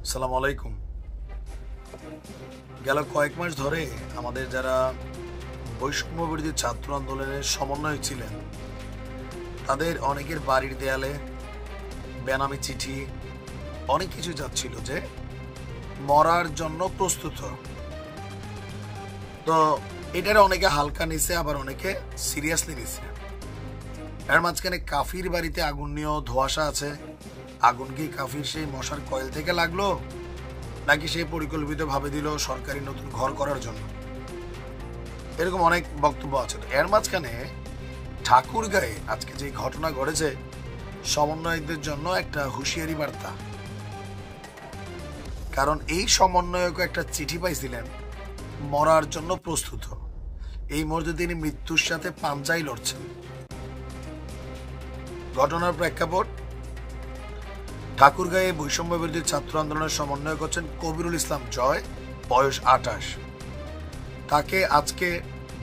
আসসালামু আলাইকুম। গেল কয়েক মাস ধরে আমাদের যারা বৈষম্য বিরোধী ছাত্র আন্দোলনের সমন্বয়ক ছিলেন তাদের অনেকের বাড়ির দেয়ালে বেনামি চিঠি অনেক কিছু যাচ্ছিল যে মরার জন্য প্রস্তুত হ। তো এটারে অনেকে হালকা নিছে, আবার অনেকে সিরিয়াসলি নিছে। এর মাঝখানে কাফির বাড়িতে আগুন নিয়েও ধোঁয়াশা আছে। আগুন কি কাফির সেই মশার কয়েল থেকে লাগলো, নাকি সে পরিকল্পিত ভাবে দিল সরকারি নতুন ঘর করার জন্য? এরকম অনেক বক্তব্য আছে। তো এর মাঝখানে ঠাকুরগাঁয়ে আজকে যে ঘটনা ঘটেছে, সমন্বয়কদের জন্য একটা হুঁশিয়ারি বার্তা। কারণ এই সমন্বয়ক একটা চিঠি পাইছিলেন মরার জন্য প্রস্তুত। এই মুহূর্তে তিনি মৃত্যুর সাথে পাঞ্জাই লড়ছেন। ঘটনার প্রেক্ষাপট, ঠাকুরগাঁয়ে বৈষম্য বিরোধী ছাত্র আন্দোলনের সমন্বয়ক হচ্ছেন কবিরুল ইসলাম জয়, বয়স 28। তাকে আজকে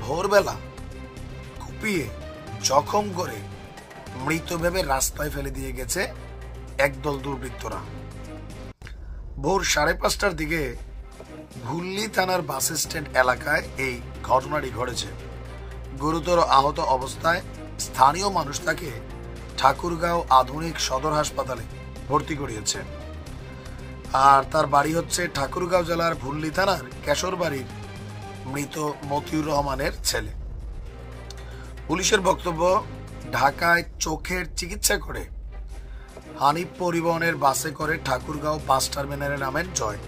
ভোরবেলা কুপিয়ে জখম করে মৃত ভেবে রাস্তায় ফেলে দিয়ে গেছে একদল দুর্বৃত্তরা। ভোর 5:30টার দিকে ভুল্লি থানার বাস স্ট্যান্ড এলাকায় এই ঘটনাটি ঘটেছে। গুরুতর আহত অবস্থায় স্থানীয় মানুষ তাকে ঠাকুরগাঁও আধুনিক সদর হাসপাতালে ভর্তি করিয়েছে। আর তার বাড়ি হচ্ছে ঠাকুরগাঁও জেলার ভুল্লি থানার কেশরবাড়ির মৃত মতিউর রহমানের ছেলে। পুলিশের বক্তব্য, ঢাকায় চোখের চিকিৎসা করে হানিফ পরিবহনের বাসে করে ঠাকুরগাঁও বাস টার্মিনালে নামেন জয়।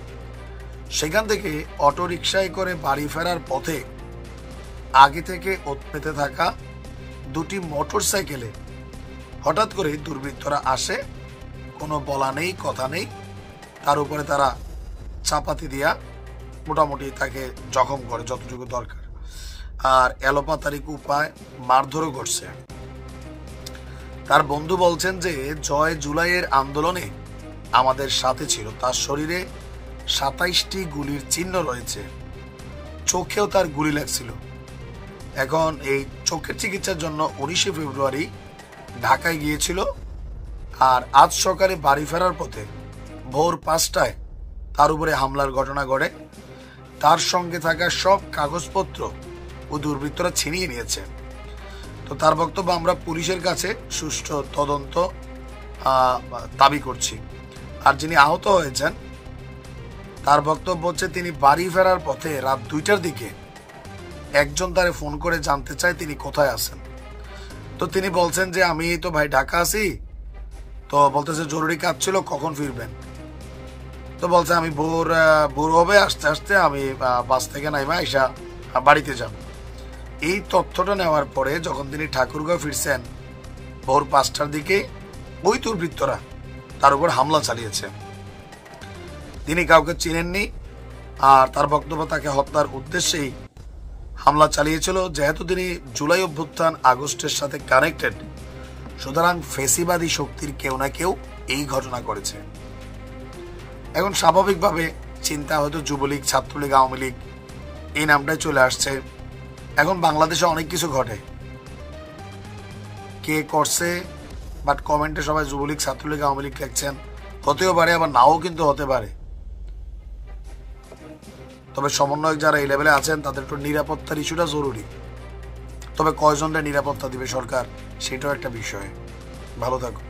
সেখান থেকে অটো রিকশায় করে বাড়ি ফেরার পথে আগে থেকে ওত পেতে থাকা দুটি মোটর সাইকেলে হঠাৎ করে দুর্বৃত্তরা আসে। কোনো বলা নেই, কথা নেই, তার উপরে তারা চাপাতি দিয়া মোটামুটি তাকে জখম করে যতটুকু দরকার। আর এলোপাতারিক উপায় মারধরও করছে। তার বন্ধু বলছেন যে জয় জুলাইয়ের আন্দোলনে আমাদের সাথে ছিল। তার শরীরে 27টি গুলির চিহ্ন রয়েছে, চোখেও তার গুলি লাগছিল। এখন এই চোখের চিকিৎসার জন্য 19শে ফেব্রুয়ারি ঢাকায় গিয়েছিল। আর আজ সকালে বাড়ি ফেরার পথে ভোর 5টায় তার উপরে হামলার ঘটনা ঘটে। তার সঙ্গে থাকা সব কাগজপত্র ও দুর্বৃত্তরা ছিনিয়ে নিয়েছে। তো তার বক্তব্য, আমরা পুলিশের কাছে সুষ্ঠু তদন্ত দাবি করছি। আর যিনি আহত হয়েছেন তার বক্তব্য হচ্ছে, তিনি বাড়ি ফেরার পথে রাত 2টার দিকে একজন তারে ফোন করে জানতে চায় তিনি কোথায় আছেন। তো তিনি বলছেন যে আমি তো ভাই ঢাকা আছি। তো বলতেছে জরুরি কাজ ছিল, কখন ফিরবেন? তো বলছে আমি ভোর হবে, আস্তে আস্তে আমি বাস থেকে নাইমা আইসা বাড়িতে যাব। এই তথ্যটা নেওয়ার পরে যখন তিনি ঠাকুরগাঁও ফিরছেন ভোর 5টার দিকে, ওই দুর্বৃত্তরা তার উপর হামলা চালিয়েছে। তিনি কাউকে চিনেননি। আর তার বক্তব্য, তাকে হত্যার উদ্দেশ্যেই হামলা চালিয়েছিল। যেহেতু তিনি জুলাই অভ্যুত্থান আগস্টের সাথে কানেক্টেড, সুতরাং ফেসিবাদী শক্তির কেউ না কেউ এই ঘটনা করেছে। এখন স্বাভাবিকভাবে চিন্তা, হয়তো যুবলীগ, ছাত্রলীগ, আওয়ামী লীগ এই নামটাই চলে আসছে। এখন বাংলাদেশে অনেক কিছু ঘটে, কে করছে, বাট কমেন্টে সবাই যুবলীগ, ছাত্রলীগ, আওয়ামী লীগ লিখছেন। হতেও পারে, আবার নাও কিন্তু হতে পারে। তবে সমন্বয়ক যারা এই লেভেলে আছেন তাদের একটু নিরাপত্তার ইস্যুটা জরুরি। তবে কয়জনটা নিরাপত্তা দিবে সরকার, সেটাও একটা বিষয়। ভালো থাকুন।